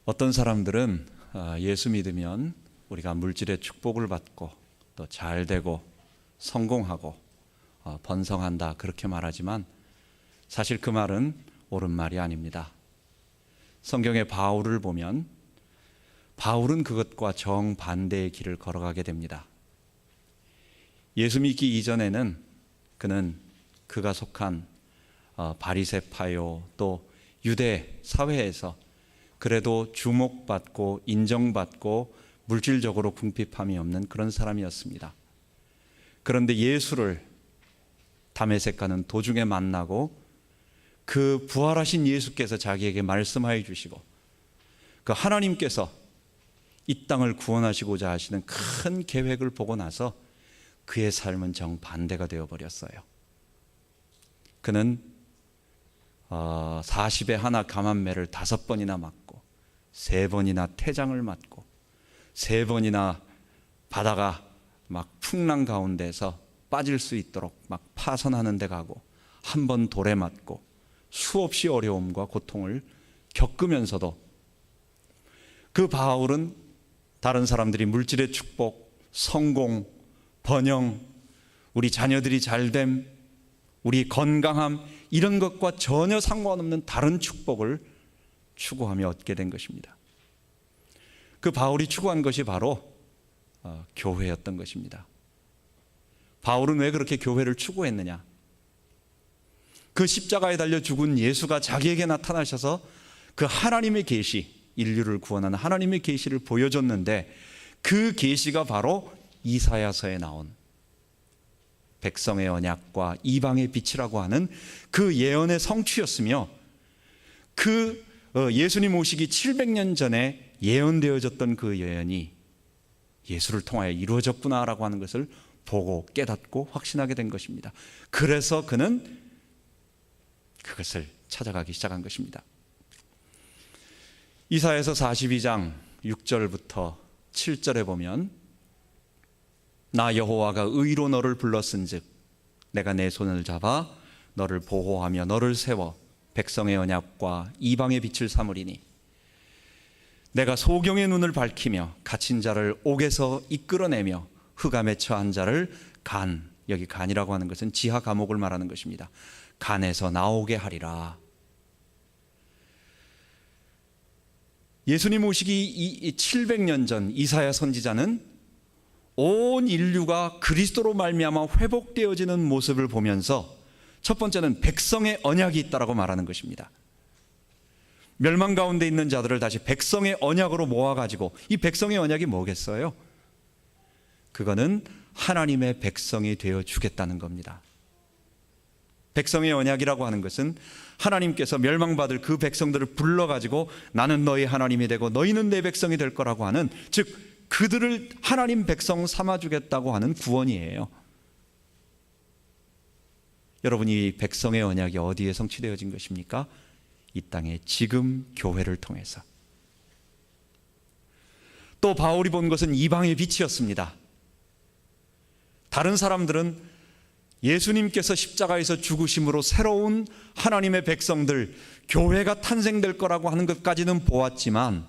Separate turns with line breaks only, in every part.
어떤 사람들은 예수 믿으면 우리가 물질의 축복을 받고 또 잘되고 성공하고 번성한다 그렇게 말하지만 사실 그 말은 옳은 말이 아닙니다. 성경의 바울을 보면 바울은 그것과 정반대의 길을 걸어가게 됩니다. 예수 믿기 이전에는 그는 그가 속한 바리새파요 또 유대 사회에서 그래도 주목받고 인정받고 물질적으로 궁핍함이 없는 그런 사람이었습니다. 그런데 예수를 다메섹 가는 도중에 만나고 그 부활하신 예수께서 자기에게 말씀하여 주시고 그 하나님께서 이 땅을 구원하시고자 하시는 큰 계획을 보고 나서 그의 삶은 정반대가 되어버렸어요. 그는 40에 하나 감한매를 5번이나 맞고 3번이나 태장을 맞고 3번이나 바다가 막 풍랑 가운데서 빠질 수 있도록 막 파선하는 데 가고 한 번 돌에 맞고 수없이 어려움과 고통을 겪으면서도 그 바울은 다른 사람들이 물질의 축복, 성공, 번영, 우리 자녀들이 잘됨, 우리 건강함 이런 것과 전혀 상관없는 다른 축복을 추구하며 얻게 된 것입니다. 그 바울이 추구한 것이 바로 교회였던 것입니다. 바울은 왜 그렇게 교회를 추구했느냐? 그 십자가에 달려 죽은 예수가 자기에게 나타나셔서 그 하나님의 계시, 인류를 구원하는 하나님의 계시를 보여줬는데 그 계시가 바로 이사야서에 나온 백성의 언약과 이방의 빛이라고 하는 그 예언의 성취였으며 그 예수님 오시기 700년 전에 예언되어졌던 그 예언이 예수를 통하여 이루어졌구나라고 하는 것을 보고 깨닫고 확신하게 된 것입니다. 그래서 그는 그것을 찾아가기 시작한 것입니다. 이사야서 42장 6절부터 7절에 보면 나 여호와가 의로 너를 불렀은즉 내가 내 손을 잡아 너를 보호하며 너를 세워 백성의 언약과 이방의 빛을 삼으리니 내가 소경의 눈을 밝히며 갇힌 자를 옥에서 이끌어내며 흑암에 처한 자를 여기 간이라고 하는 것은 지하 감옥을 말하는 것입니다. 간에서 나오게 하리라. 예수님 오시기 700년 전 이사야 선지자는 온 인류가 그리스도로 말미암아 회복되어지는 모습을 보면서 첫 번째는 백성의 언약이 있다라고 말하는 것입니다. 멸망 가운데 있는 자들을 다시 백성의 언약으로 모아가지고 이 백성의 언약이 뭐겠어요? 그거는 하나님의 백성이 되어 주겠다는 겁니다. 백성의 언약이라고 하는 것은 하나님께서 멸망받을 그 백성들을 불러가지고 나는 너희 하나님이 되고 너희는 내 백성이 될 거라고 하는, 즉 그들을 하나님 백성 삼아주겠다고 하는 구원이에요. 여러분, 이 백성의 언약이 어디에 성취되어진 것입니까? 이 땅에 지금 교회를 통해서. 또 바울이 본 것은 이방의 빛이었습니다. 다른 사람들은 예수님께서 십자가에서 죽으심으로 새로운 하나님의 백성들, 교회가 탄생될 거라고 하는 것까지는 보았지만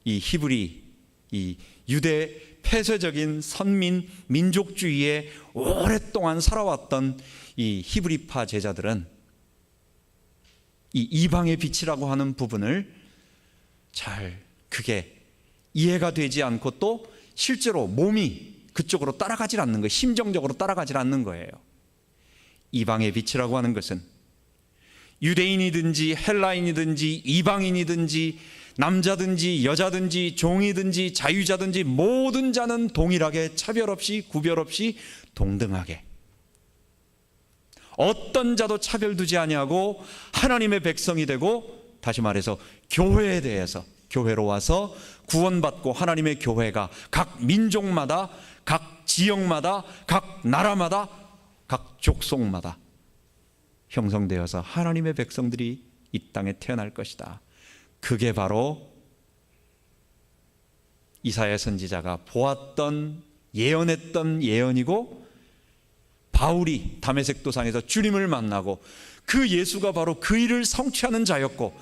이 히브리, 이 유대 폐쇄적인 선민 민족주의에 오랫동안 살아왔던 이 히브리파 제자들은 이 이방의 빛이라고 하는 부분을 잘 그게 이해가 되지 않고 또 실제로 몸이 그쪽으로 따라가질 않는 거예요. 심정적으로 따라가질 않는 거예요. 이방의 빛이라고 하는 것은 유대인이든지 헬라인이든지 이방인이든지 남자든지 여자든지 종이든지 자유자든지 모든 자는 동일하게 차별 없이 구별 없이 동등하게 어떤 자도 차별 두지 아니하고 하나님의 백성이 되고, 다시 말해서 교회에 대해서 교회로 와서 구원받고 하나님의 교회가 각 민족마다 각 지역마다 각 나라마다 각 족속마다 형성되어서 하나님의 백성들이 이 땅에 태어날 것이다. 그게 바로 이사야 선지자가 보았던 예언했던 예언이고, 바울이 다메섹 도상에서 주님을 만나고 그 예수가 바로 그 일을 성취하는 자였고,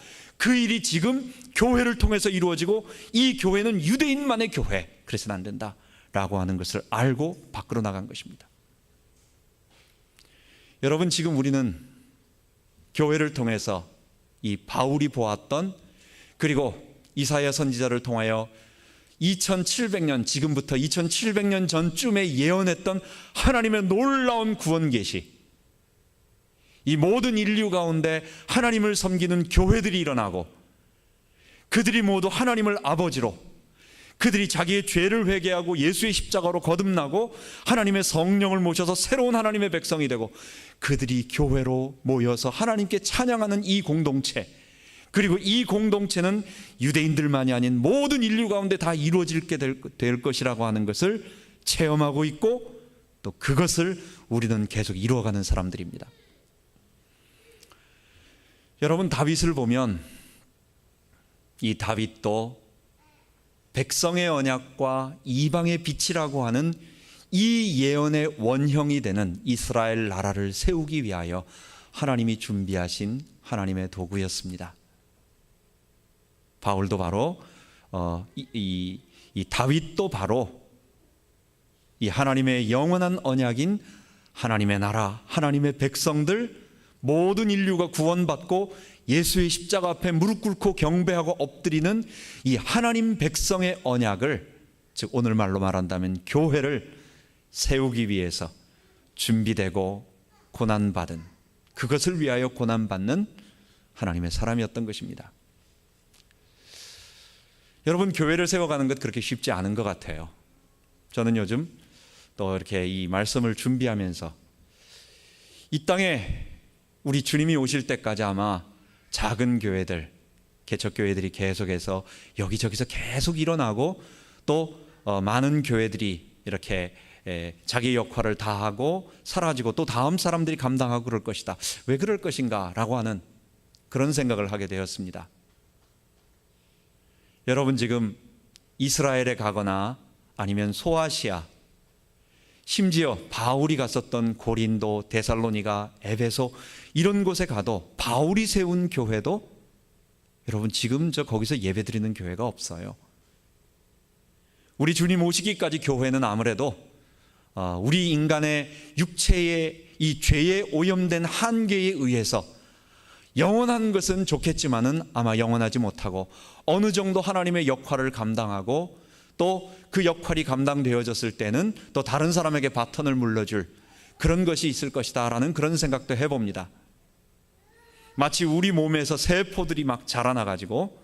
그 일이 지금 교회를 통해서 이루어지고 이 교회는 유대인만의 교회, 그래서는 안 된다라고 하는 것을 알고 밖으로 나간 것입니다. 여러분, 지금 우리는 교회를 통해서 이 바울이 보았던, 그리고 이사야 선지자를 통하여 2700년, 지금부터 2700년 전쯤에 예언했던 하나님의 놀라운 구원 계시, 이 모든 인류 가운데 하나님을 섬기는 교회들이 일어나고, 그들이 모두 하나님을 아버지로, 그들이 자기의 죄를 회개하고 예수의 십자가로 거듭나고 하나님의 성령을 모셔서 새로운 하나님의 백성이 되고, 그들이 교회로 모여서 하나님께 찬양하는 이 공동체, 그리고 이 공동체는 유대인들만이 아닌 모든 인류 가운데 다 이루어지게 될 것이라고 하는 것을 체험하고 있고, 또 그것을 우리는 계속 이루어가는 사람들입니다. 여러분, 다윗을 보면 이 다윗도 백성의 언약과 이방의 빛이라고 하는 이 예언의 원형이 되는 이스라엘 나라를 세우기 위하여 하나님이 준비하신 하나님의 도구였습니다. 바울도 바로 이 다윗도 바로 이 하나님의 영원한 언약인 하나님의 나라, 하나님의 백성들, 모든 인류가 구원받고 예수의 십자가 앞에 무릎 꿇고 경배하고 엎드리는 이 하나님 백성의 언약을, 즉 오늘 말로 말한다면 교회를 세우기 위해서 준비되고 고난받은, 그것을 위하여 고난받는 하나님의 사람이었던 것입니다. 여러분, 교회를 세워가는 것 그렇게 쉽지 않은 것 같아요. 저는 요즘 또 이렇게 이 말씀을 준비하면서 이 땅에 우리 주님이 오실 때까지 아마 작은 교회들, 개척교회들이 계속해서 여기저기서 계속 일어나고, 또 많은 교회들이 이렇게 자기 역할을 다하고 사라지고 또 다음 사람들이 감당하고 그럴 것이다. 왜 그럴 것인가 라고 하는 그런 생각을 하게 되었습니다. 여러분, 지금 이스라엘에 가거나 아니면 소아시아, 심지어 바울이 갔었던 고린도, 데살로니가, 에베소, 이런 곳에 가도 바울이 세운 교회도 여러분 지금 거기서 예배드리는 교회가 없어요. 우리 주님 오시기까지 교회는 아무래도 우리 인간의 육체의 이 죄에 오염된 한계에 의해서 영원한 것은 좋겠지만은 아마 영원하지 못하고, 어느 정도 하나님의 역할을 감당하고 또 그 역할이 감당되어졌을 때는 또 다른 사람에게 바톤을 물려줄 그런 것이 있을 것이다 라는 그런 생각도 해봅니다. 마치 우리 몸에서 세포들이 막 자라나가지고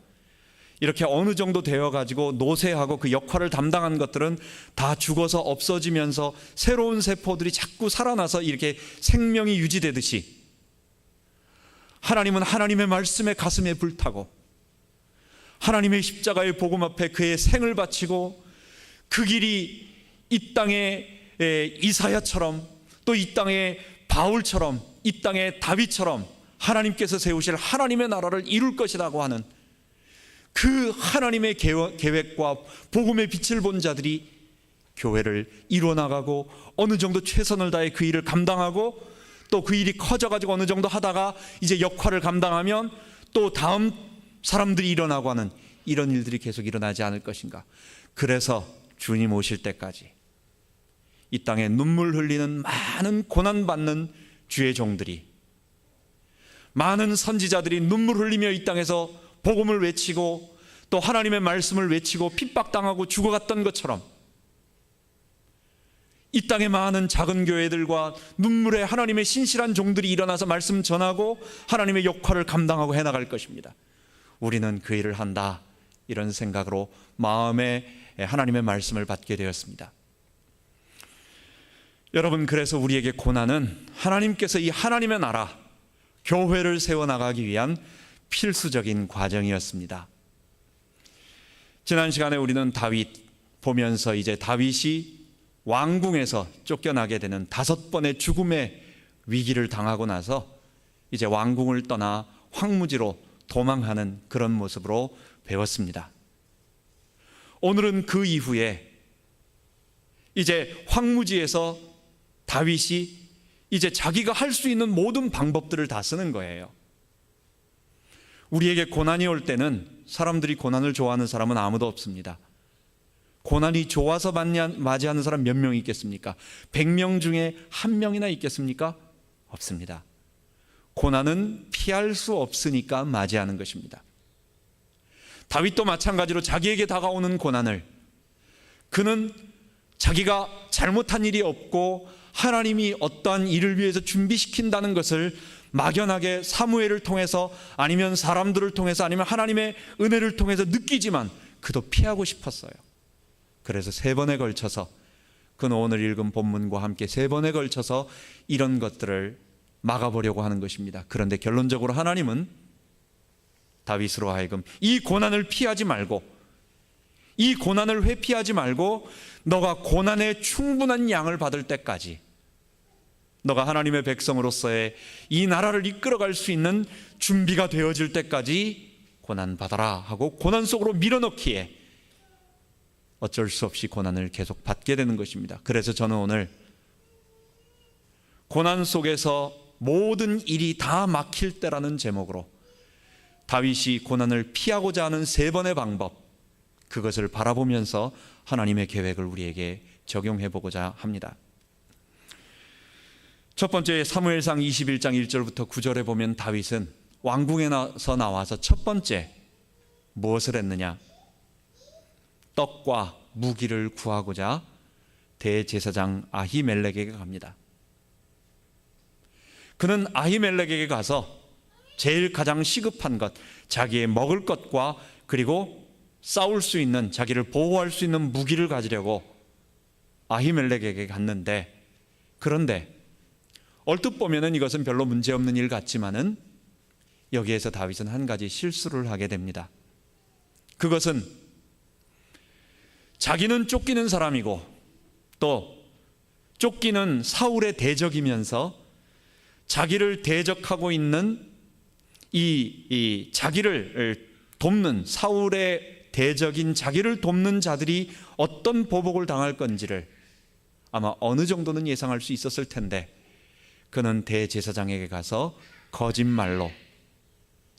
이렇게 어느 정도 되어가지고 노쇠하고 그 역할을 담당한 것들은 다 죽어서 없어지면서 새로운 세포들이 자꾸 살아나서 이렇게 생명이 유지되듯이, 하나님은 하나님의 말씀에 가슴에 불타고 하나님의 십자가의 복음 앞에 그의 생을 바치고, 그 길이 이 땅의 이사야처럼, 또 이 땅의 바울처럼, 이 땅의 다윗처럼 하나님께서 세우실 하나님의 나라를 이룰 것이라고 하는 그 하나님의 계획과 복음의 빛을 본 자들이 교회를 이루어나가고, 어느 정도 최선을 다해 그 일을 감당하고, 또 그 일이 커져가지고 어느 정도 하다가 이제 역할을 감당하면 또 다음 사람들이 일어나고 하는 이런 일들이 계속 일어나지 않을 것인가. 그래서 주님 오실 때까지 이 땅에 눈물 흘리는 많은 고난받는 주의 종들이, 많은 선지자들이 눈물 흘리며 이 땅에서 복음을 외치고 또 하나님의 말씀을 외치고 핍박당하고 죽어갔던 것처럼, 이 땅의 많은 작은 교회들과 눈물의 하나님의 신실한 종들이 일어나서 말씀 전하고 하나님의 역할을 감당하고 해나갈 것입니다. 우리는 그 일을 한다, 이런 생각으로 마음에 하나님의 말씀을 받게 되었습니다. 여러분, 그래서 우리에게 고난은 하나님께서 이 하나님의 나라, 교회를 세워나가기 위한 필수적인 과정이었습니다. 지난 시간에 우리는 다윗 보면서 이제 다윗이 왕궁에서 쫓겨나게 되는 5번의 죽음의 위기를 당하고 나서 이제 왕궁을 떠나 황무지로 도망하는 그런 모습으로 배웠습니다. 오늘은 그 이후에 이제 황무지에서 다윗이 이제 자기가 할 수 있는 모든 방법들을 다 쓰는 거예요. 우리에게 고난이 올 때는 사람들이 고난을 좋아하는 사람은 아무도 없습니다. 고난이 좋아서 맞이하는 사람 몇 명 있겠습니까? 100명 중에 1명이나 있겠습니까? 없습니다. 고난은 피할 수 없으니까 맞이하는 것입니다. 다윗도 마찬가지로 자기에게 다가오는 고난을 그는 자기가 잘못한 일이 없고 하나님이 어떠한 일을 위해서 준비시킨다는 것을 막연하게 사무엘을 통해서 아니면 사람들을 통해서 아니면 하나님의 은혜를 통해서 느끼지만 그도 피하고 싶었어요. 그래서 3번에 걸쳐서 그는 오늘 읽은 본문과 함께 3번에 걸쳐서 이런 것들을 막아보려고 하는 것입니다. 그런데 결론적으로 하나님은 다윗으로 하여금 이 고난을 피하지 말고, 이 고난을 회피하지 말고 너가 고난의 충분한 양을 받을 때까지, 너가 하나님의 백성으로서의 이 나라를 이끌어갈 수 있는 준비가 되어질 때까지 고난 받아라 하고 고난 속으로 밀어넣기에 어쩔 수 없이 고난을 계속 받게 되는 것입니다. 그래서 저는 오늘 고난 속에서 모든 일이 다 막힐 때라는 제목으로 다윗이 고난을 피하고자 하는 3번의 방법, 그것을 바라보면서 하나님의 계획을 우리에게 적용해 보고자 합니다. 첫 번째 사무엘상 21장 1절부터 9절에 보면 다윗은 왕궁에서 나와서 첫 번째 무엇을 했느냐? 떡과 무기를 구하고자 대제사장 아히멜렉에게 갑니다. 그는 아히멜렉에게 가서 제일 가장 시급한 것, 자기의 먹을 것과 그리고 싸울 수 있는, 자기를 보호할 수 있는 무기를 가지려고 아히멜렉에게 갔는데, 그런데 얼뜻 보면은 이것은 별로 문제없는 일 같지만은 여기에서 다윗은 한 가지 실수를 하게 됩니다. 그것은 자기는 쫓기는 사람이고 또 쫓기는 사울의 대적이면서 자기를 대적하고 있는 이 자기를 돕는, 사울의 대적인 자기를 돕는 자들이 어떤 보복을 당할 건지를 아마 어느 정도는 예상할 수 있었을 텐데, 그는 대제사장에게 가서 거짓말로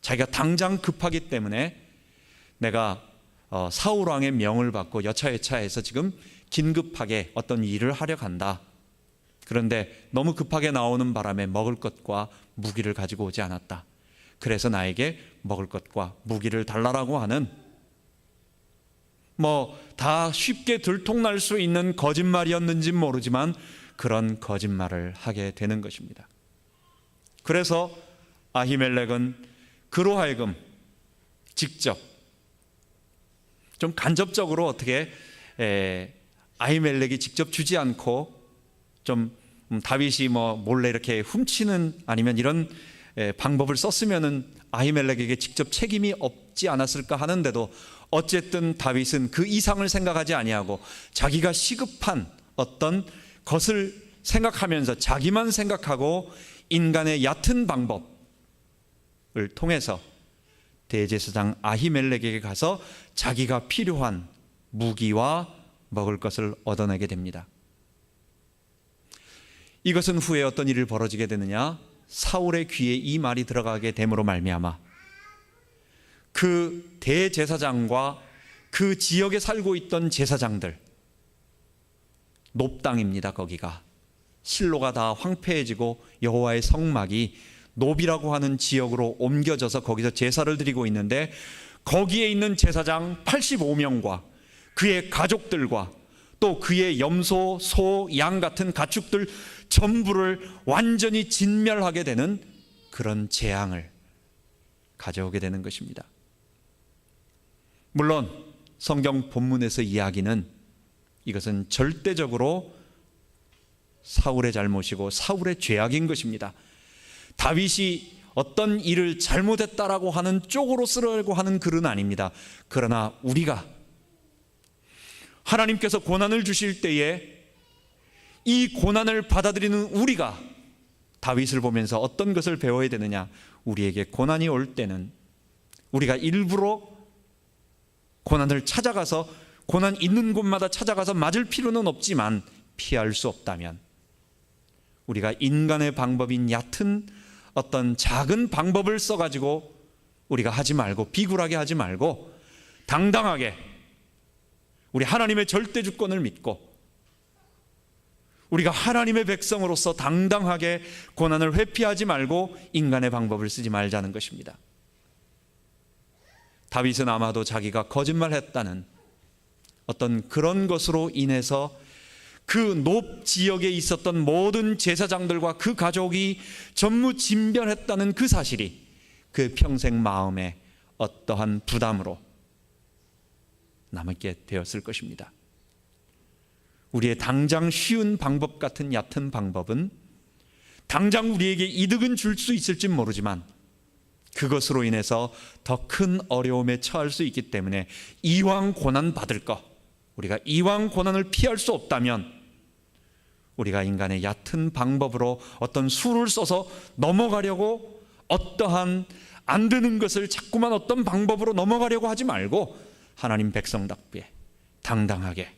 자기가 당장 급하기 때문에 내가 사울 왕의 명을 받고 여차여차해서 지금 긴급하게 어떤 일을 하려 간다. 그런데 너무 급하게 나오는 바람에 먹을 것과 무기를 가지고 오지 않았다. 그래서 나에게 먹을 것과 무기를 달라라고 하는, 다 쉽게 들통날 수 있는 거짓말이었는지 모르지만 그런 거짓말을 하게 되는 것입니다. 그래서 아히멜렉은 그로 하여금 직접 좀 간접적으로 어떻게 아히멜렉이 직접 주지 않고 좀 다윗이 몰래 이렇게 훔치는 아니면 이런 방법을 썼으면은 아히멜렉에게 직접 책임이 없지 않았을까 하는데도 어쨌든 다윗은 그 이상을 생각하지 아니하고 자기가 시급한 어떤 것을 생각하면서 자기만 생각하고 인간의 얕은 방법을 통해서 대제사장 아히멜렉에게 가서 자기가 필요한 무기와 먹을 것을 얻어내게 됩니다. 이것은 후에 어떤 일이 벌어지게 되느냐? 사울의 귀에 이 말이 들어가게 됨으로 말미암아 그 대제사장과 그 지역에 살고 있던 제사장들, 놉땅입니다. 거기가 실로가 다 황폐해지고 여호와의 성막이 놉이라고 하는 지역으로 옮겨져서 거기서 제사를 드리고 있는데, 거기에 있는 제사장 85명과 그의 가족들과 또 그의 염소, 소, 양 같은 가축들 전부를 완전히 진멸하게 되는 그런 재앙을 가져오게 되는 것입니다. 물론 성경 본문에서 이야기는 이것은 절대적으로 사울의 잘못이고 사울의 죄악인 것입니다. 다윗이 어떤 일을 잘못했다라고 하는 쪽으로 쓰려고 하는 글은 아닙니다. 그러나 우리가 하나님께서 고난을 주실 때에 이 고난을 받아들이는 우리가 다윗을 보면서 어떤 것을 배워야 되느냐? 우리에게 고난이 올 때는 우리가 일부러 고난을 찾아가서 고난 있는 곳마다 찾아가서 맞을 필요는 없지만 피할 수 없다면 우리가 인간의 방법인 얕은 어떤 작은 방법을 써가지고 우리가 하지 말고, 비굴하게 하지 말고 당당하게 우리 하나님의 절대 주권을 믿고 우리가 하나님의 백성으로서 당당하게 고난을 회피하지 말고 인간의 방법을 쓰지 말자는 것입니다. 다윗은 아마도 자기가 거짓말했다는 어떤 그런 것으로 인해서 그 높 지역에 있었던 모든 제사장들과 그 가족이 전무진별했다는 그 사실이 그의 평생 마음에 어떠한 부담으로 남게 되었을 것입니다. 우리의 당장 쉬운 방법 같은 얕은 방법은 당장 우리에게 이득은 줄 수 있을지 모르지만 그것으로 인해서 더 큰 어려움에 처할 수 있기 때문에 이왕 고난 받을 것, 우리가 이왕 고난을 피할 수 없다면 우리가 인간의 얕은 방법으로 어떤 수를 써서 넘어가려고, 어떠한 안 되는 것을 자꾸만 어떤 방법으로 넘어가려고 하지 말고 하나님 백성답게 당당하게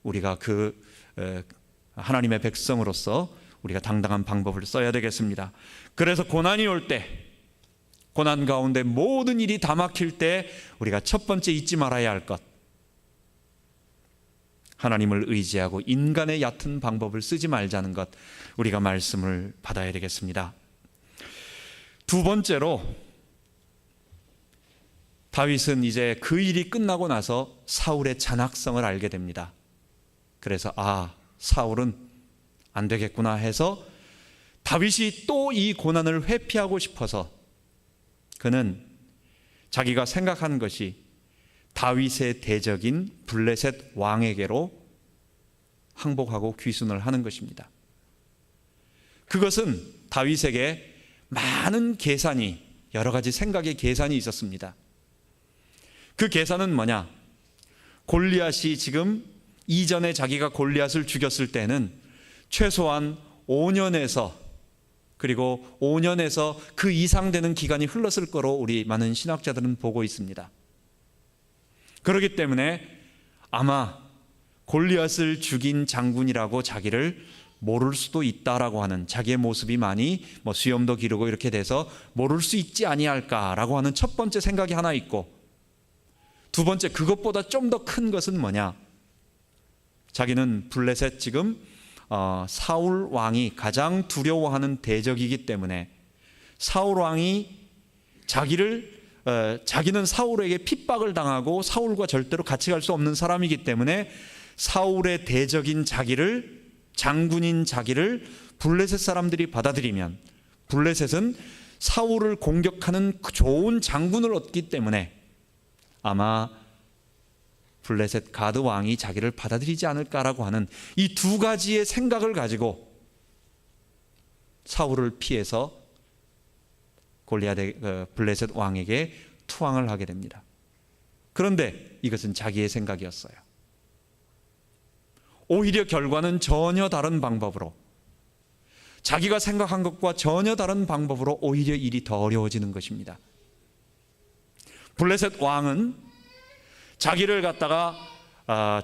우리가 하나님의 백성으로서 우리가 당당한 방법을 써야 되겠습니다. 그래서 고난이 올 때, 고난 가운데 모든 일이 다 막힐 때 우리가 첫 번째 잊지 말아야 할 것, 하나님을 의지하고 인간의 얕은 방법을 쓰지 말자는 것, 우리가 말씀을 받아야 되겠습니다. 두 번째로, 다윗은 이제 그 일이 끝나고 나서 사울의 잔악성을 알게 됩니다. 그래서 사울은 안 되겠구나 해서 다윗이 또 이 고난을 회피하고 싶어서 그는 자기가 생각한 것이 다윗의 대적인 블레셋 왕에게로 항복하고 귀순을 하는 것입니다. 그것은 다윗에게 많은 계산이, 여러 가지 생각의 계산이 있었습니다. 그 계산은 뭐냐? 골리앗이 지금 이전에 자기가 골리앗을 죽였을 때는 최소한 5년에서 그리고 5년에서 그 이상 되는 기간이 흘렀을 거로 우리 많은 신학자들은 보고 있습니다. 그렇기 때문에 아마 골리앗을 죽인 장군이라고 자기를 모를 수도 있다라고 하는, 자기의 모습이 많이 수염도 기르고 이렇게 돼서 모를 수 있지 아니할까라고 하는 첫 번째 생각이 하나 있고, 두 번째, 그것보다 좀 더 큰 것은 뭐냐? 자기는 블레셋 지금 사울 왕이 가장 두려워하는 대적이기 때문에 사울 왕이 자기는 사울에게 핍박을 당하고 사울과 절대로 같이 갈 수 없는 사람이기 때문에 사울의 대적인 자기를, 장군인 자기를 블레셋 사람들이 받아들이면 블레셋은 사울을 공격하는 좋은 장군을 얻기 때문에 아마 블레셋 가드 왕이 자기를 받아들이지 않을까라고 하는 이 두 가지의 생각을 가지고 사울을 피해서 블레셋 왕에게 투항을 하게 됩니다. 그런데 이것은 자기의 생각이었어요. 오히려 결과는 전혀 다른 방법으로, 자기가 생각한 것과 전혀 다른 방법으로 오히려 일이 더 어려워지는 것입니다. 블레셋 왕은 자기를 갖다가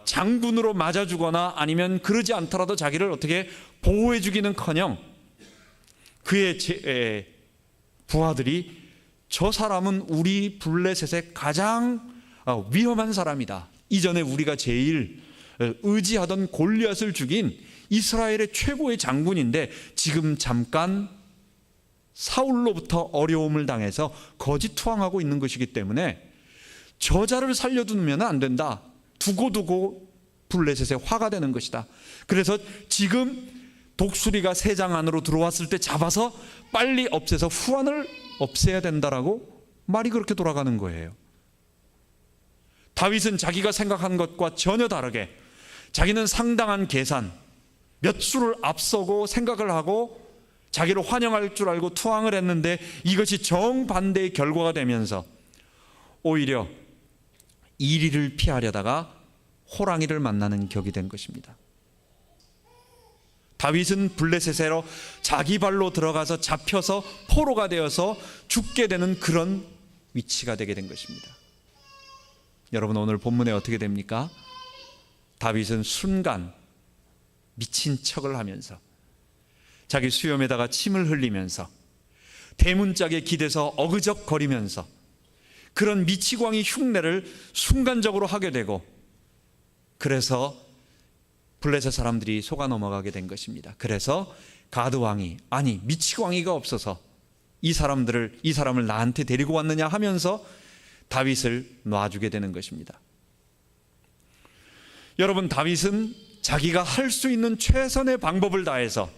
장군으로 맞아 주거나 아니면 그러지 않더라도 자기를 어떻게 보호해 주기는커녕 그의 부하들이 저 사람은 우리 블레셋의 가장 위험한 사람이다. 이전에 우리가 제일 의지하던 골리앗을 죽인 이스라엘의 최고의 장군인데 지금 잠깐 사울로부터 어려움을 당해서 거짓 투항하고 있는 것이기 때문에 저자를 살려두면 안 된다. 두고 블레셋에 화가 되는 것이다. 그래서 지금 독수리가 새장 안으로 들어왔을 때 잡아서 빨리 없애서 후환을 없애야 된다라고 말이 그렇게 돌아가는 거예요. 다윗은 자기가 생각한 것과 전혀 다르게 자기는 상당한 계산, 몇 수를 앞서고 생각을 하고 자기를 환영할 줄 알고 투항을 했는데 이것이 정반대의 결과가 되면서 오히려 이리를 피하려다가 호랑이를 만나는 격이 된 것입니다. 다윗은 블레셋으로 자기 발로 들어가서 잡혀서 포로가 되어서 죽게 되는 그런 위치가 되게 된 것입니다. 여러분, 오늘 본문에 어떻게 됩니까? 다윗은 순간 미친 척을 하면서 자기 수염에다가 침을 흘리면서 대문짝에 기대서 어그적거리면서 그런 미치광이 흉내를 순간적으로 하게 되고, 그래서 블레셋 사람들이 속아 넘어가게 된 것입니다. 그래서 가드 왕이, 아니 미치광이가 없어서 이 사람을 나한테 데리고 왔느냐 하면서 다윗을 놔주게 되는 것입니다. 여러분, 다윗은 자기가 할 수 있는 최선의 방법을 다해서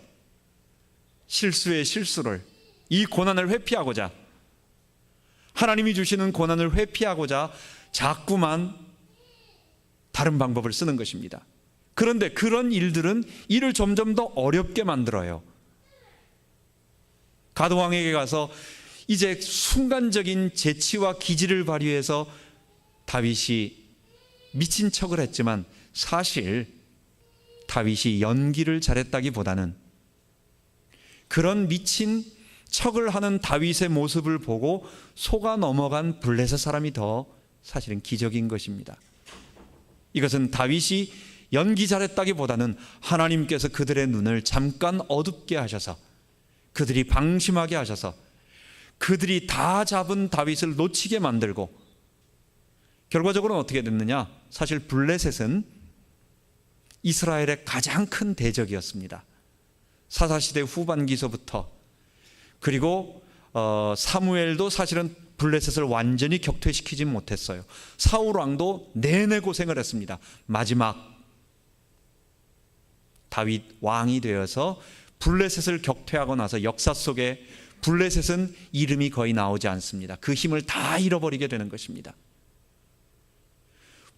실수의 실수를, 이 고난을 회피하고자, 하나님이 주시는 고난을 회피하고자 자꾸만 다른 방법을 쓰는 것입니다. 그런데 그런 일들은 일을 점점 더 어렵게 만들어요. 가드 왕에게 가서 이제 순간적인 재치와 기지를 발휘해서 다윗이 미친 척을 했지만, 사실 다윗이 연기를 잘했다기보다는 그런 미친 척을 하는 다윗의 모습을 보고 속아 넘어간 블레셋 사람이 더 사실은 기적인 것입니다. 이것은 다윗이 연기 잘했다기보다는 하나님께서 그들의 눈을 잠깐 어둡게 하셔서, 그들이 방심하게 하셔서, 그들이 다 잡은 다윗을 놓치게 만들고, 결과적으로는 어떻게 됐느냐? 사실 블레셋은 이스라엘의 가장 큰 대적이었습니다. 사사시대 후반기서부터, 그리고 사무엘도 사실은 블레셋을 완전히 격퇴시키지 못했어요. 사울 왕도 내내 고생을 했습니다. 마지막 다윗 왕이 되어서 블레셋을 격퇴하고 나서 역사 속에 블레셋은 이름이 거의 나오지 않습니다. 그 힘을 다 잃어버리게 되는 것입니다.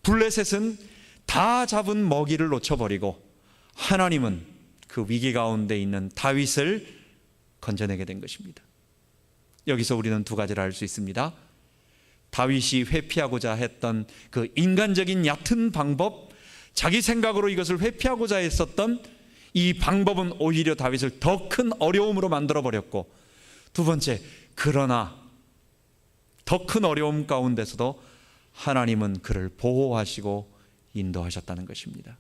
블레셋은 다 잡은 먹이를 놓쳐버리고, 하나님은 그 위기 가운데 있는 다윗을 건져내게 된 것입니다. 여기서 우리는 두 가지를 알 수 있습니다. 다윗이 회피하고자 했던 그 인간적인 얕은 방법, 자기 생각으로 이것을 회피하고자 했었던 이 방법은 오히려 다윗을 더 큰 어려움으로 만들어 버렸고, 두 번째, 그러나 더 큰 어려움 가운데서도 하나님은 그를 보호하시고 인도하셨다는 것입니다.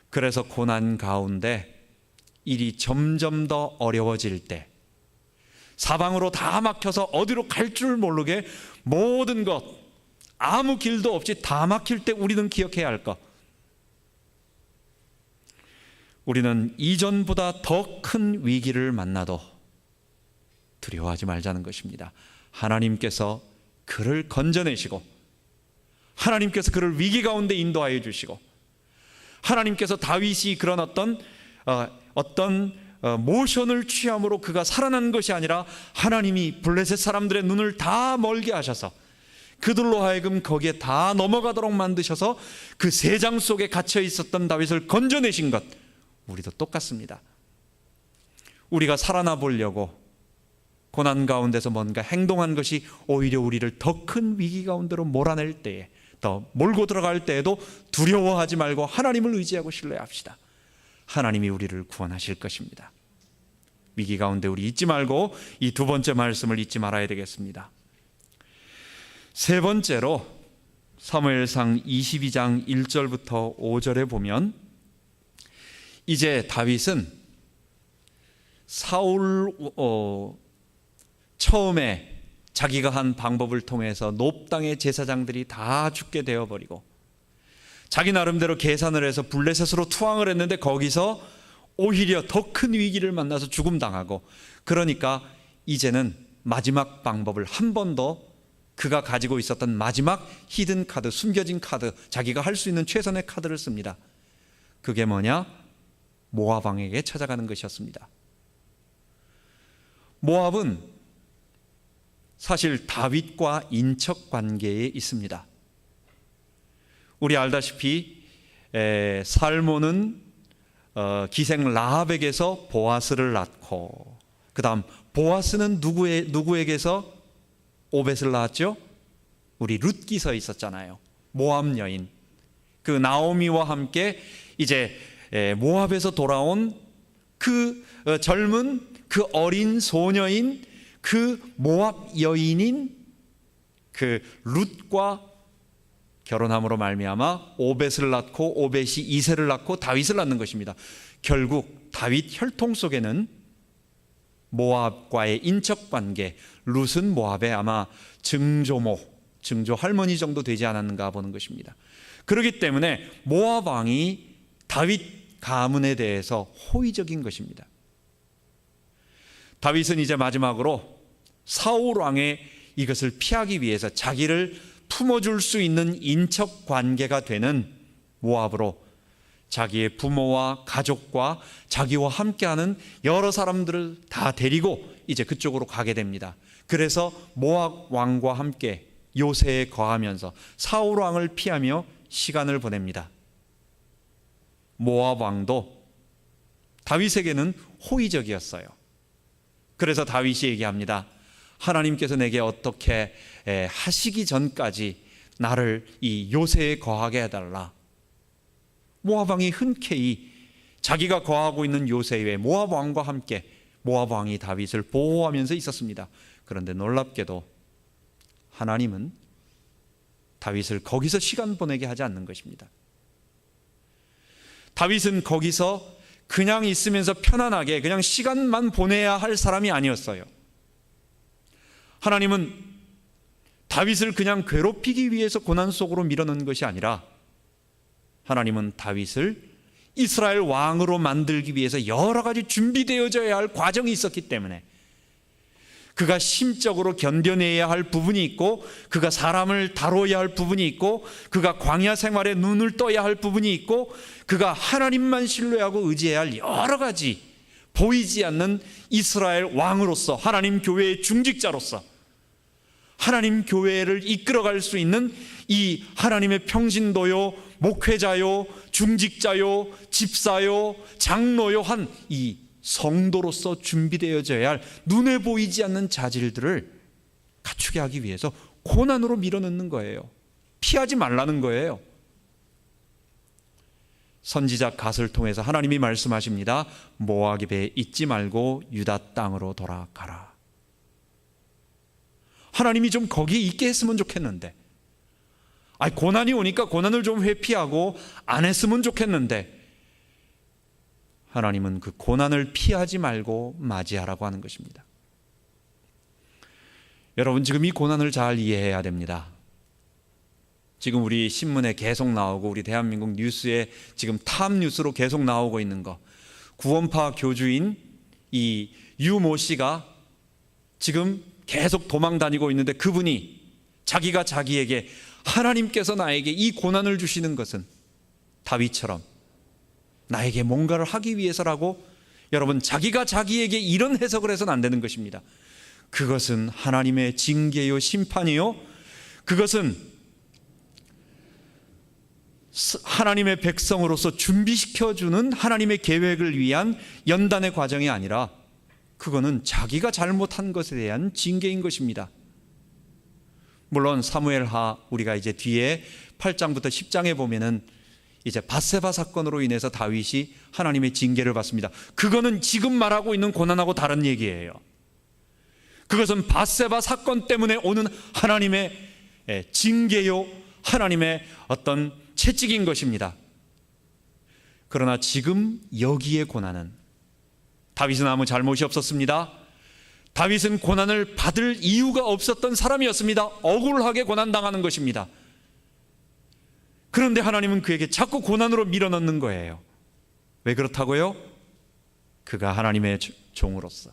그래서 고난 가운데 일이 점점 더 어려워질 때, 사방으로 다 막혀서 어디로 갈 줄 모르게 모든 것, 아무 길도 없이 다 막힐 때 우리는 기억해야 할 것, 우리는 이전보다 더 큰 위기를 만나도 두려워하지 말자는 것입니다. 하나님께서 그를 건져내시고, 하나님께서 그를 위기 가운데 인도하여 주시고, 하나님께서 다윗이 그런 어떤 모션을 취함으로 그가 살아난 것이 아니라, 하나님이 블레셋 사람들의 눈을 다 멀게 하셔서 그들로 하여금 거기에 다 넘어가도록 만드셔서 그 세장 속에 갇혀 있었던 다윗을 건져내신 것, 우리도 똑같습니다. 우리가 살아나 보려고 고난 가운데서 뭔가 행동한 것이 오히려 우리를 더 큰 위기 가운데로 몰아낼 때에, 더 몰고 들어갈 때에도 두려워하지 말고 하나님을 의지하고 신뢰합시다. 하나님이 우리를 구원하실 것입니다. 위기 가운데 우리 잊지 말고 이 두 번째 말씀을 잊지 말아야 되겠습니다. 세 번째로 사무엘상 22장 1절부터 5절에 보면, 이제 다윗은 사울 처음에 자기가 한 방법을 통해서 높 땅의 제사장들이 다 죽게 되어버리고, 자기 나름대로 계산을 해서 블레셋으로 투항을 했는데 거기서 오히려 더 큰 위기를 만나서 죽음당하고, 그러니까 이제는 마지막 방법을 한 번 더, 그가 가지고 있었던 마지막 히든 카드, 숨겨진 카드, 자기가 할 수 있는 최선의 카드를 씁니다. 그게 뭐냐? 모압 왕에게 찾아가는 것이었습니다. 모압은 사실 다윗과 인척 관계에 있습니다. 우리 알다시피 살몬은 기생 라합에게서 보아스를 낳고, 그 다음 보아스는 누구에게서 오벳을 낳았죠? 우리 룻기서에 있었잖아요. 모압 여인, 그 나오미와 함께 이제 모압에서 돌아온 그 젊은, 그 어린 소녀인, 그 모압 여인인 그 룻과 결혼함으로 말미암아 오벳을 낳고, 오벳이 이새를 낳고 다윗을 낳는 것입니다. 결국 다윗 혈통 속에는 모압과의 인척 관계, 룻은 모압의 아마 증조 할머니 정도 되지 않았는가 보는 것입니다. 그렇기 때문에 모압 왕이 다윗 가문에 대해서 호의적인 것입니다. 다윗은 이제 마지막으로 사울 왕의 이것을 피하기 위해서 자기를 품어줄 수 있는 인척 관계가 되는 모압으로 자기의 부모와 가족과 자기와 함께하는 여러 사람들을 다 데리고 이제 그쪽으로 가게 됩니다. 그래서 모압 왕과 함께 요새에 거하면서 사울 왕을 피하며 시간을 보냅니다. 모압 왕도 다윗에게는 호의적이었어요. 그래서 다윗이 얘기합니다. 하나님께서 내게 어떻게 하시기 전까지 나를 이 요새에 거하게 해달라. 모압 왕이 흔쾌히 자기가 거하고 있는 요새에 모압 왕과 함께 모압 왕이 다윗을 보호하면서 있었습니다. 그런데 놀랍게도 하나님은 다윗을 거기서 시간 보내게 하지 않는 것입니다. 다윗은 거기서 그냥 있으면서 편안하게 그냥 시간만 보내야 할 사람이 아니었어요. 하나님은 다윗을 그냥 괴롭히기 위해서 고난 속으로 밀어넣은 것이 아니라 하나님은 다윗을 이스라엘 왕으로 만들기 위해서 여러 가지 준비되어져야 할 과정이 있었기 때문에 그가 심적으로 견뎌내야 할 부분이 있고 그가 사람을 다뤄야 할 부분이 있고 그가 광야 생활에 눈을 떠야 할 부분이 있고 그가 하나님만 신뢰하고 의지해야 할 여러 가지 보이지 않는 이스라엘 왕으로서 하나님 교회의 중직자로서 하나님 교회를 이끌어갈 수 있는 이 하나님의 평신도요, 목회자요, 중직자요, 집사요, 장로요 한 이 성도로서 준비되어져야 할 눈에 보이지 않는 자질들을 갖추게 하기 위해서 고난으로 밀어넣는 거예요. 피하지 말라는 거예요. 선지자 갓을 통해서 하나님이 말씀하십니다. 모압에 있지 말고 유다 땅으로 돌아가라. 하나님이 좀 거기에 있게 했으면 좋겠는데, 고난이 오니까 고난을 좀 회피하고 안 했으면 좋겠는데, 하나님은 그 고난을 피하지 말고 맞이하라고 하는 것입니다. 여러분, 지금 이 고난을 잘 이해해야 됩니다. 지금 우리 신문에 계속 나오고 우리 대한민국 뉴스에 지금 탑 뉴스로 계속 나오고 있는 거, 구원파 교주인 이 유모 씨가 지금 계속 도망 다니고 있는데 그분이 자기가 자기에게 하나님께서 나에게 이 고난을 주시는 것은 다윗처럼 나에게 뭔가를 하기 위해서라고, 여러분, 자기가 자기에게 이런 해석을 해서는 안 되는 것입니다. 그것은 하나님의 징계요 심판이요, 그것은 하나님의 백성으로서 준비시켜주는 하나님의 계획을 위한 연단의 과정이 아니라 그거는 자기가 잘못한 것에 대한 징계인 것입니다. 물론 사무엘하 우리가 이제 뒤에 8장부터 10장에 보면은 이제 밧세바 사건으로 인해서 다윗이 하나님의 징계를 받습니다. 그거는 지금 말하고 있는 고난하고 다른 얘기예요. 그것은 밧세바 사건 때문에 오는 하나님의 징계요, 하나님의 어떤 채찍인 것입니다. 그러나 지금 여기에 고난은, 다윗은 아무 잘못이 없었습니다. 다윗은 고난을 받을 이유가 없었던 사람이었습니다. 억울하게 고난당하는 것입니다. 그런데 하나님은 그에게 자꾸 고난으로 밀어넣는 거예요. 왜 그렇다고요? 그가 하나님의 종으로서,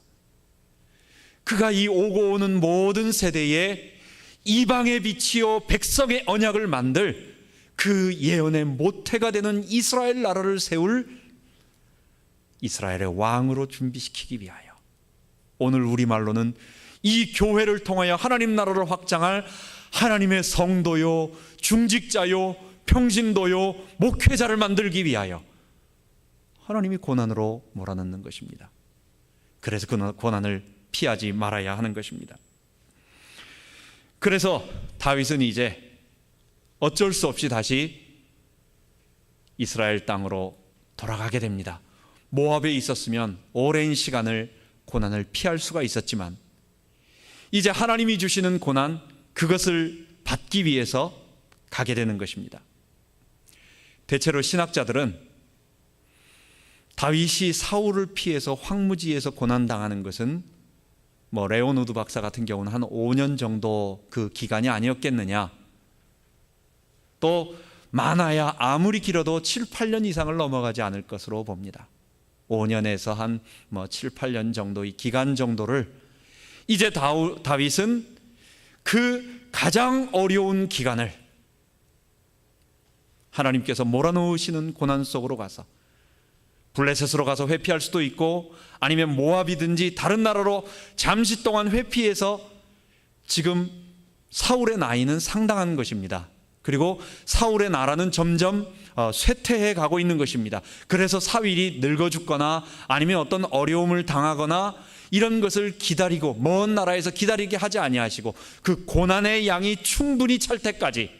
그가 이 오고 오는 모든 세대에 이방의 빛이요 백성의 언약을 만들 그 예언의 모태가 되는 이스라엘 나라를 세울 이스라엘의 왕으로 준비시키기 위하여, 오늘 우리말로는 이 교회를 통하여 하나님 나라를 확장할 하나님의 성도요, 중직자요, 평신도요, 목회자를 만들기 위하여 하나님이 고난으로 몰아넣는 것입니다. 그래서 그 고난을 피하지 말아야 하는 것입니다. 그래서 다윗은 이제 어쩔 수 없이 다시 이스라엘 땅으로 돌아가게 됩니다. 모압에 있었으면 오랜 시간을 고난을 피할 수가 있었지만 이제 하나님이 주시는 고난, 그것을 받기 위해서 가게 되는 것입니다. 대체로 신학자들은 다윗이 사울을 피해서 황무지에서 고난당하는 것은 레오노드 박사 같은 경우는 한 5년 정도 그 기간이 아니었겠느냐, 또 많아야 아무리 길어도 7, 8년 이상을 넘어가지 않을 것으로 봅니다. 5년에서 한 7, 8년 정도의 기간 정도를 이제 다윗은 그 가장 어려운 기간을 하나님께서 몰아넣으시는 고난 속으로 가서 블레셋으로 가서 회피할 수도 있고 아니면 모압이든지 다른 나라로 잠시 동안 회피해서 지금 사울의 나이는 상당한 것입니다. 그리고 사울의 나라는 점점 쇠퇴해 가고 있는 것입니다. 그래서 사울이 늙어 죽거나 아니면 어떤 어려움을 당하거나 이런 것을 기다리고 먼 나라에서 기다리게 하지 아니하시고 그 고난의 양이 충분히 찰 때까지,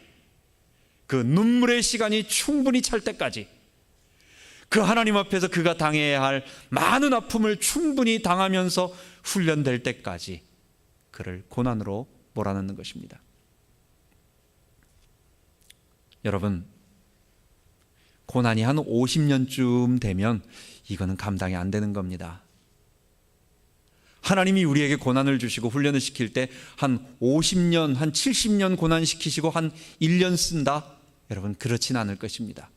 그 눈물의 시간이 충분히 찰 때까지, 그 하나님 앞에서 그가 당해야 할 많은 아픔을 충분히 당하면서 훈련될 때까지 그를 고난으로 몰아넣는 것입니다. 여러분, 고난이 한 50년쯤 되면 이거는 감당이 안 되는 겁니다. 하나님이 우리에게 고난을 주시고 훈련을 시킬 때 한 50년, 한 70년 고난시키시고 한 1년 쓴다? 여러분, 그렇진 않을 것입니다.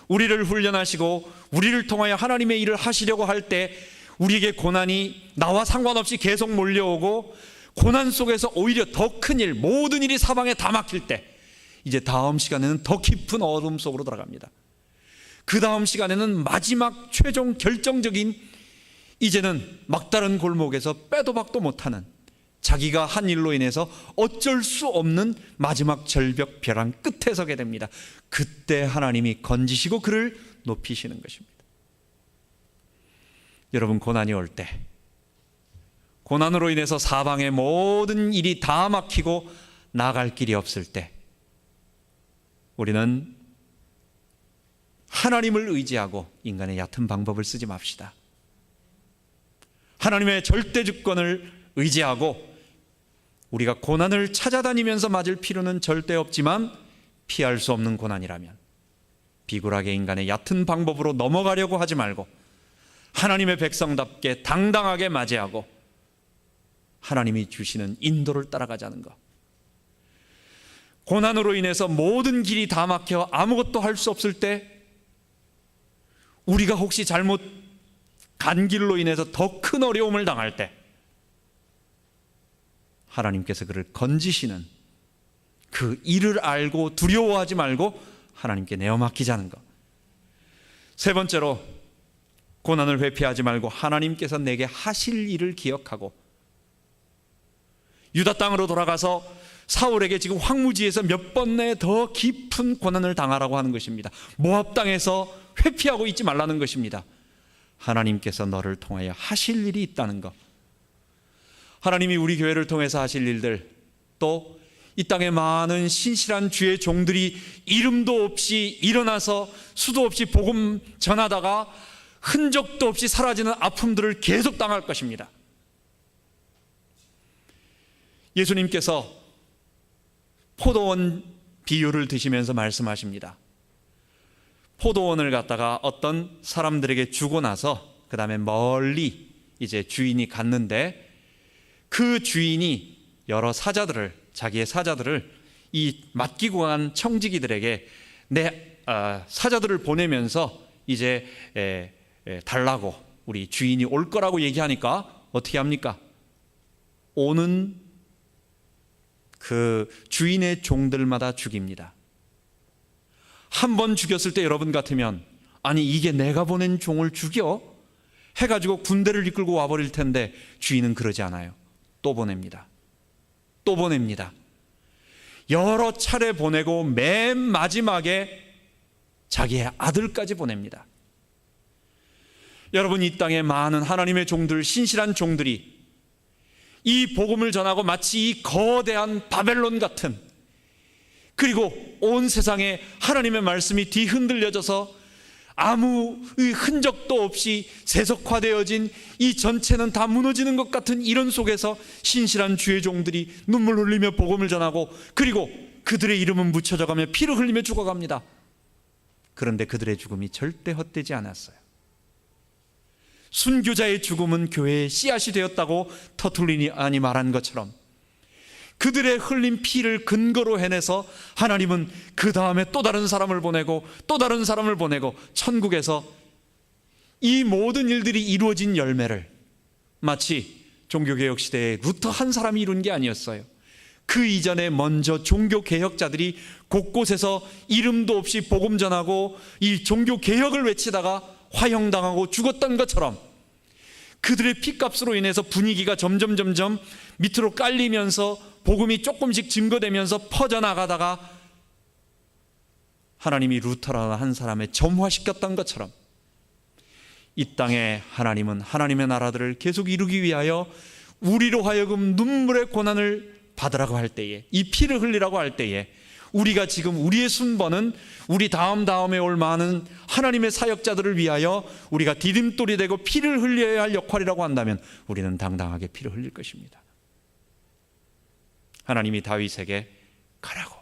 우리를 훈련하시고 우리를 통하여 하나님의 일을 하시려고 할 때 우리에게 고난이 나와 상관없이 계속 몰려오고 고난 속에서 오히려 더 큰 일, 모든 일이 사방에 다 막힐 때 이제 다음 시간에는 더 깊은 어둠 속으로 들어갑니다. 그 다음 시간에는 마지막 최종 결정적인, 이제는 막다른 골목에서 빼도 박도 못하는, 자기가 한 일로 인해서 어쩔 수 없는 마지막 절벽 벼랑 끝에 서게 됩니다. 그때 하나님이 건지시고 그를 높이시는 것입니다. 여러분, 고난이 올 때, 고난으로 인해서 사방의 모든 일이 다 막히고 나갈 길이 없을 때 우리는 하나님을 의지하고 인간의 얕은 방법을 쓰지 맙시다. 하나님의 절대 주권을 의지하고 우리가 고난을 찾아다니면서 맞을 필요는 절대 없지만 피할 수 없는 고난이라면 비굴하게 인간의 얕은 방법으로 넘어가려고 하지 말고 하나님의 백성답게 당당하게 맞이하고 하나님이 주시는 인도를 따라가자는 것. 고난으로 인해서 모든 길이 다 막혀 아무것도 할 수 없을 때, 우리가 혹시 잘못 간 길로 인해서 더 큰 어려움을 당할 때 하나님께서 그를 건지시는 그 일을 알고 두려워하지 말고 하나님께 내어 맡기자는 것. 세 번째로, 고난을 회피하지 말고 하나님께서 내게 하실 일을 기억하고 유다 땅으로 돌아가서 사울에게 지금 황무지에서 몇 번 내 더 깊은 고난을 당하라고 하는 것입니다. 모압 땅에서 회피하고 있지 말라는 것입니다. 하나님께서 너를 통하여 하실 일이 있다는 것. 하나님이 우리 교회를 통해서 하실 일들, 또 이 땅에 많은 신실한 주의 종들이 이름도 없이 일어나서 수도 없이 복음 전하다가 흔적도 없이 사라지는 아픔들을 계속 당할 것입니다. 예수님께서 포도원 비유를 드시면서 말씀하십니다. 포도원을 갖다가 어떤 사람들에게 주고 나서 그 다음에 멀리 이제 주인이 갔는데, 그 주인이 여러 사자들을, 자기의 사자들을 이 맡기고 간 청지기들에게 내 사자들을 보내면서 이제 달라고, 우리 주인이 올 거라고 얘기하니까 어떻게 합니까? 오는 그 주인의 종들마다 죽입니다. 한 번 죽였을 때 여러분 같으면, 아니 이게 내가 보낸 종을 죽여? 해가지고 군대를 이끌고 와버릴 텐데, 주인은 그러지 않아요. 또 보냅니다. 또 보냅니다. 여러 차례 보내고 맨 마지막에 자기의 아들까지 보냅니다. 여러분, 이 땅에 많은 하나님의 종들, 신실한 종들이 이 복음을 전하고 마치 이 거대한 바벨론 같은, 그리고 온 세상에 하나님의 말씀이 뒤흔들려져서 아무 흔적도 없이 세속화되어진 이 전체는 다 무너지는 것 같은 이런 속에서 신실한 주의 종들이 눈물 흘리며 복음을 전하고, 그리고 그들의 이름은 묻혀져가며 피를 흘리며 죽어갑니다. 그런데 그들의 죽음이 절대 헛되지 않았어요. 순교자의 죽음은 교회의 씨앗이 되었다고 터툴리안이 말한 것처럼 그들의 흘린 피를 근거로 해내서 하나님은 그 다음에 또 다른 사람을 보내고 또 다른 사람을 보내고 천국에서 이 모든 일들이 이루어진 열매를 마치 종교개혁 시대에 루터 한 사람이 이룬 게 아니었어요. 그 이전에 먼저 종교개혁자들이 곳곳에서 이름도 없이 복음 전하고 이 종교개혁을 외치다가 화형당하고 죽었던 것처럼 그들의 피값으로 인해서 분위기가 점점 밑으로 깔리면서 복음이 조금씩 증거되면서 퍼져나가다가 하나님이 루터라는 한 사람의 점화시켰던 것처럼 이 땅에 하나님은 하나님의 나라들을 계속 이루기 위하여 우리로 하여금 눈물의 고난을 받으라고 할 때에, 이 피를 흘리라고 할 때에 우리가 지금 우리의 순번은 우리 다음에 올 많은 하나님의 사역자들을 위하여 우리가 디딤돌이 되고 피를 흘려야 할 역할이라고 한다면 우리는 당당하게 피를 흘릴 것입니다. 하나님이 다윗에게 가라고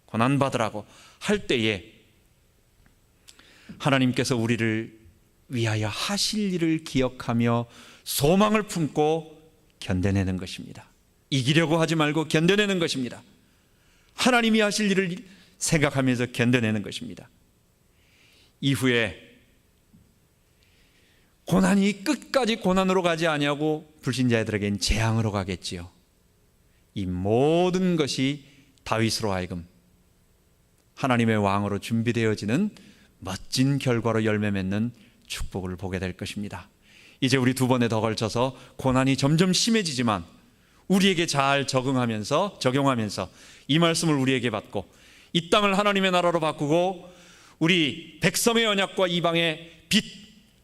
고난받으라고 할 때에 하나님께서 우리를 위하여 하실 일을 기억하며 소망을 품고 견뎌내는 것입니다. 이기려고 하지 말고 견뎌내는 것입니다. 하나님이 하실 일을 생각하면서 견뎌내는 것입니다. 이후에 고난이 끝까지 고난으로 가지 아니하고 불신자들에겐 재앙으로 가겠지요. 이 모든 것이 다윗으로 하여금 하나님의 왕으로 준비되어지는 멋진 결과로 열매 맺는 축복을 보게 될 것입니다. 이제 우리 두 번에 더 걸쳐서 고난이 점점 심해지지만 우리에게 잘 적용하면서 이 말씀을 우리에게 받고 이 땅을 하나님의 나라로 바꾸고 우리 백성의 언약과 이방의 빛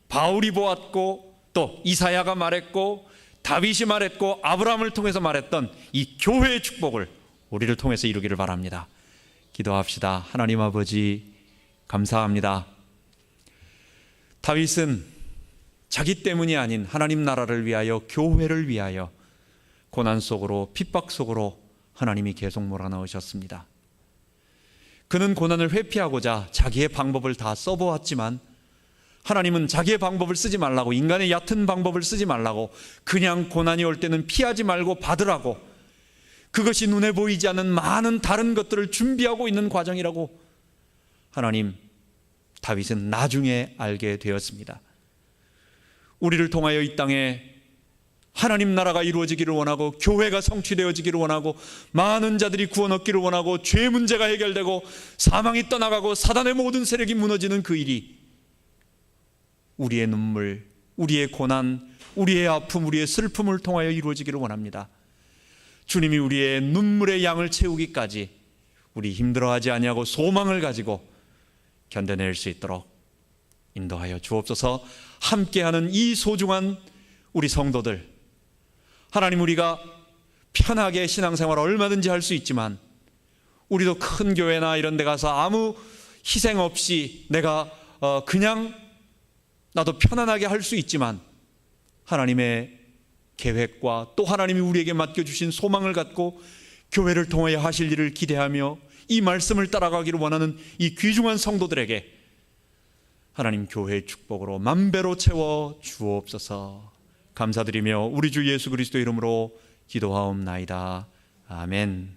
바울이 보았고 또 이사야가 말했고 다윗이 말했고 아브라함을 통해서 말했던 이 교회의 축복을 우리를 통해서 이루기를 바랍니다. 기도합시다. 하나님 아버지 감사합니다. 다윗은 자기 때문이 아닌 하나님 나라를 위하여 교회를 위하여 고난 속으로 핍박 속으로 하나님이 계속 몰아넣으셨습니다. 그는 고난을 회피하고자 자기의 방법을 다 써보았지만 하나님은 자기의 방법을 쓰지 말라고, 인간의 얕은 방법을 쓰지 말라고, 그냥 고난이 올 때는 피하지 말고 받으라고, 그것이 눈에 보이지 않는 많은 다른 것들을 준비하고 있는 과정이라고 하나님, 다윗은 나중에 알게 되었습니다. 우리를 통하여 이 땅에 하나님 나라가 이루어지기를 원하고 교회가 성취되어지기를 원하고 많은 자들이 구원 얻기를 원하고 죄 문제가 해결되고 사망이 떠나가고 사단의 모든 세력이 무너지는 그 일이 우리의 눈물, 우리의 고난, 우리의 아픔, 우리의 슬픔을 통하여 이루어지기를 원합니다. 주님이 우리의 눈물의 양을 채우기까지 우리 힘들어하지 아니하고 소망을 가지고 견뎌낼 수 있도록 인도하여 주옵소서. 함께하는 이 소중한 우리 성도들, 하나님, 우리가 편하게 신앙생활을 얼마든지 할 수 있지만 우리도 큰 교회나 이런 데 가서 아무 희생 없이 내가 그냥 나도 편안하게 할 수 있지만 하나님의 계획과 또 하나님이 우리에게 맡겨주신 소망을 갖고 교회를 통하여 하실 일을 기대하며 이 말씀을 따라가기를 원하는 이 귀중한 성도들에게 하나님 교회의 축복으로 만배로 채워 주옵소서. 감사드리며 우리 주 예수 그리스도 이름으로 기도하옵나이다. 아멘.